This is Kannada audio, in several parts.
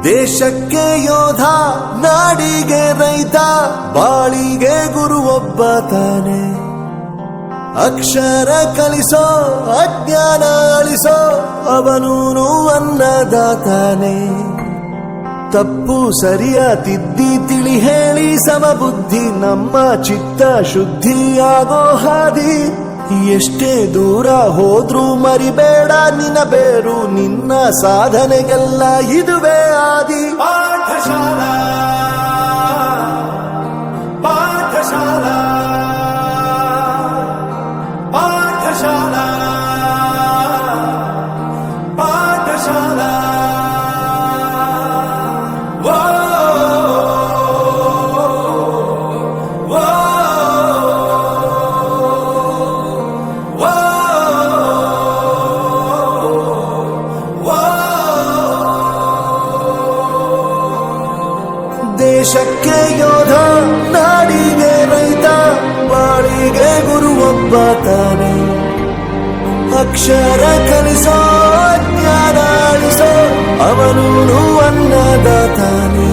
ದೇಶಕ್ಕೆ ಯೋಧ, ನಾಡಿಗೆ ರೈತ, ಬಾಳಿಗೆ ಗುರು ಒಬ್ಬ ತಾನೆ. ಅಕ್ಷರ ಕಲಿಸೋ, ಅಜ್ಞಾನ ಅಳಿಸೋ, ಅವನೂನು ಅನ್ನದಾತಾನೆ. ತಪ್ಪು ಸರಿಯ ತಿದ್ದಿ ತಿಳಿ ಹೇಳಿ ಸಮಬುದ್ಧಿ ನಮ್ಮ ಚಿತ್ತ ಶುದ್ಧಿಯಾಗೋ ಹಾದಿ. ಎಷ್ಟೇ ದೂರ ಹೋದ್ರೂ ಮರಿಬೇಡ ನಿನ್ನ ಬೇರು, ನಿನ್ನ ಸಾಧನೆಗೆಲ್ಲ ಇದುವೇ ಆದಿ. ಪಾಠಶಾಲಾ ಪಾಠಶಾಲಾ ಪಾಠಶಾಲಾ ಪಾಠಶಾಲಾ. ದೇಶಕ್ಕೆ ಯೋಧ, ನಾಡಿಗೆ ರೈತ, ಬಾಳಿಗೆ ಗುರು ಒಬ್ಬ ತಾನೆ. ಅಕ್ಷರ ಕಲಿಸೋ, ಜ್ಞಾನ ಅಳಿಸೋ, ಅವನೂನು ಅನ್ನದಾತಾನೆ.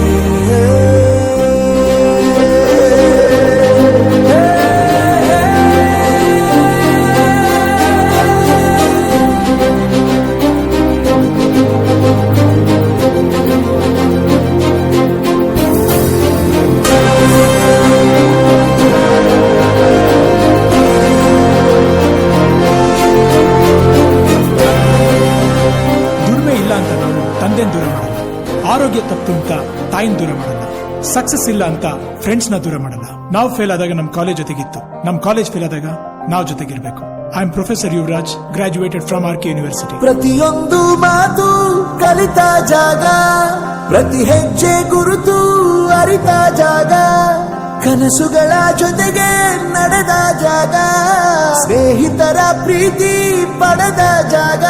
ಆರೋಗ್ಯ ತಪ್ಪು ಅಂತ ತಾಯಿನ ದೂರ ಮಾಡಲ್ಲ, ಸಕ್ಸಸ್ ಇಲ್ಲ ಅಂತ ಫ್ರೆಂಡ್ಸ್ ನ ದೂರ ಮಾಡಲ್ಲ. ನಾವು ಫೇಲ್ ಆದಾಗ ನಮ್ ಕಾಲೇಜ್ ಜೊತೆಗಿತ್ತು, ನಮ್ ಕಾಲೇಜ್ ಫೇಲ್ ಆದಾಗ ನಾವು ಜೊತೆಗಿರ್ಬೇಕು. I am professor Yuvaraj, graduated from RK university. ಪ್ರತಿಯೊಂದು ಮಾತು ಕಲಿತ ಜಾಗ, ಪ್ರತಿ ಹೆಜ್ಜೆ ಗುರುತು ಅರಿತ ಜಾಗ, ಕನಸುಗಳ ಜೊತೆಗೆ ನಡೆದ ಜಾಗ, ಸ್ನೇಹಿತರ ಪ್ರೀತಿ ಪಡೆದ ಜಾಗ.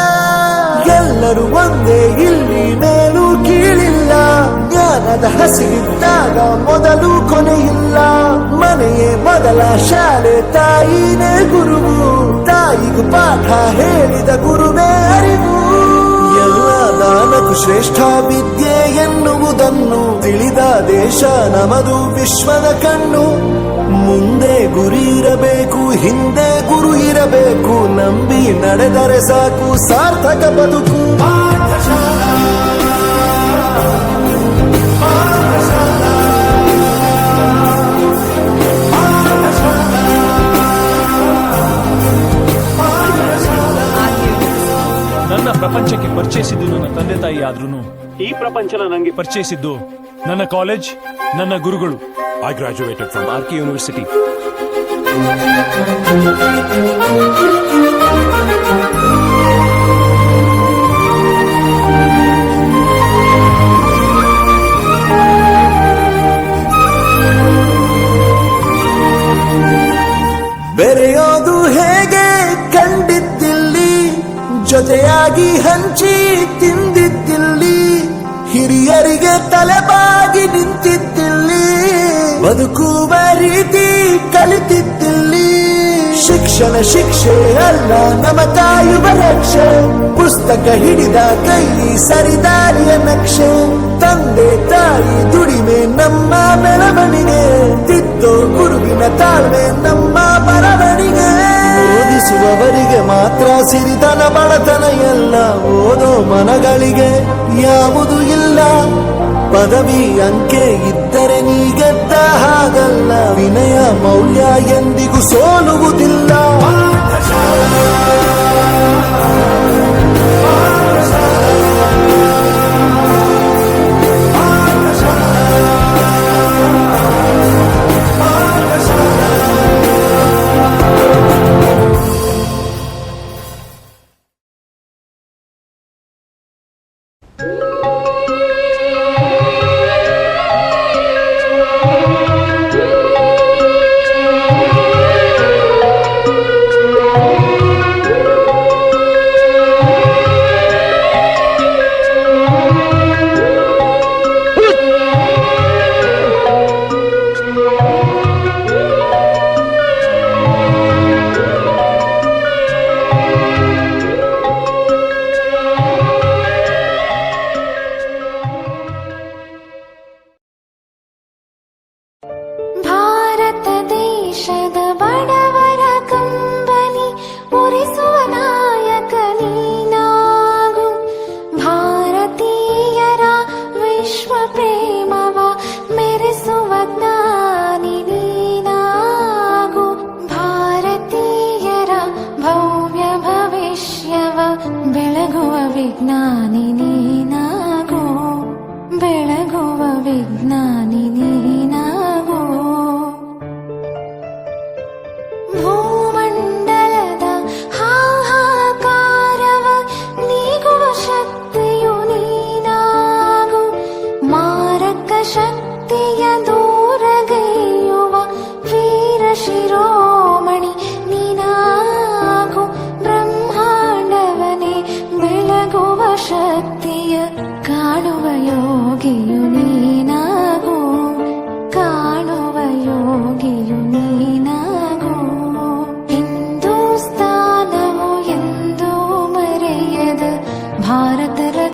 ಎಲ್ಲರೂ ಒಂದೇ ಇಲ್ಲಿ, ಮೇಲೂ ಕೀಳಿಲ್ಲ. ಜ್ಞಾನದ ಹಸಿವಿದ್ದಾಗ ಮೊದಲು ಕೊನೆಯಿಲ್ಲ. ಮನೆಯೇ ಮೊದಲ ಶಾಲೆ, ತಾಯಿನೇ ಗುರುವು. ತಾಯಿಗೂ ಪಾಠ ಹೇಳಿದ ಗುರುವೇ ಅರಿವು. ಎಲ್ಲ ದಾನಕ್ಕೂ ಶ್ರೇಷ್ಠ ವಿದ್ಯೆ ಎನ್ನುವುದನ್ನು ತಿಳಿದ ದೇಶ ನಮದು, ವಿಶ್ವದ ಕಣ್ಣು. ಮುಂದೆ ಗುರಿ ಇರಬೇಕು, ಹಿಂದೆ ಗುರು ಇರಬೇಕು. ನಂಬಿ ನಡೆದರೆ ಸಾಕು, ಸಾರ್ಥಕ ಬದುಕು. ಪಾಠಶಾಲಾ ಪಾಠಶಾಲಾ ನನ್ನ ಪ್ರಪಂಚಕ್ಕೆ ಪರಿಚಯಿಸಿದ್ದು ನನ್ನ ತಂದೆ ತಾಯಿ ಆದ್ರೂ ಈ ಪ್ರಪಂಚನ ನನಗೆ ಪರಿಚಯಿಸಿದ್ದು ನನ್ನ ಕಾಲೇಜ್, ನನ್ನ ಗುರುಗಳು. I graduated from RK university. ಬೆರೆಯೋದು ಹೇಗೆ ಕಂಡಿದ್ದಿಲ್ಲಿ, ಜೊತೆಯಾಗಿ ಹಂಚಿ ತಿಂದಿದ್ದಿಲ್ಲಿ, ಹಿರಿಯರಿಗೆ ತಲೆಬಾಗಿ ನಿಂತಿದ್ದಿಲ್ಲಿ, ಬದುಕುವ ರೀತಿ ಕಲಿತಿದ್ದಿಲ್ಲಿ. ಶಿಕ್ಷಣ ಶಿಕ್ಷೆ ಅಲ್ಲ, ನಮ ಕಾಯುವ ರಕ್ಷೆ. ಪುಸ್ತಕ ಹಿಡಿದ ಕೈ ಸರಿದಾರಿಯ ನಕ್ಷೆ. ತಂದೆ ತಾಯಿ ದುಡಿಮೆ ನಮ್ಮ ಬೆಳವಣಿಗೆ, ತಿದ್ದೋ ಗುರುವಿನ ತಾಳ್ಮೆ ನಮ್ಮ ಬರವಣಿಗೆ. ಓದಿಸುವವರಿಗೆ ಮಾತ್ರ ಸಿರಿತನ ಬಡತನ ಎಲ್ಲ, ಓದೋ ಮನಗಳಿಗೆ ಯಾವುದು ಇಲ್ಲ. ಪದವಿ ಅಂಕೆ ಇದ್ದರೆ ನೀ ಗೆದ್ದ ಹಾಗಲ್ಲ, ವಿನಯ ಮೌಲ್ಯ ಎಂದಿಗೂ ಸೋಲುವುದಿಲ್ಲ. ವಿಜ್ಞಾನಿ ನೀನಾಗೋ, ಬೆಳಗುವ ವಿಜ್ಞಾನಿ ನೀನಾಗೋ. ಭೂಮಂಡಲದ ಹಾಹಾಕಾರವ ನೀಗುವ ಶಕ್ತಿಯು ನೀನಾಗು, ಮಾರಕ ಶಕ್ತಿಯ ದೂರಗೈಯುವ ವೀರ ಶಿರೋಮಣಿ ನೀನಾಗು. ಬ್ರಹ್ಮಾಂಡವನೇ ಬೆಳಗುವ ಶಕ್ತಿಯ ಕಾಣುವ ಯೋಗಿಯು ನೀ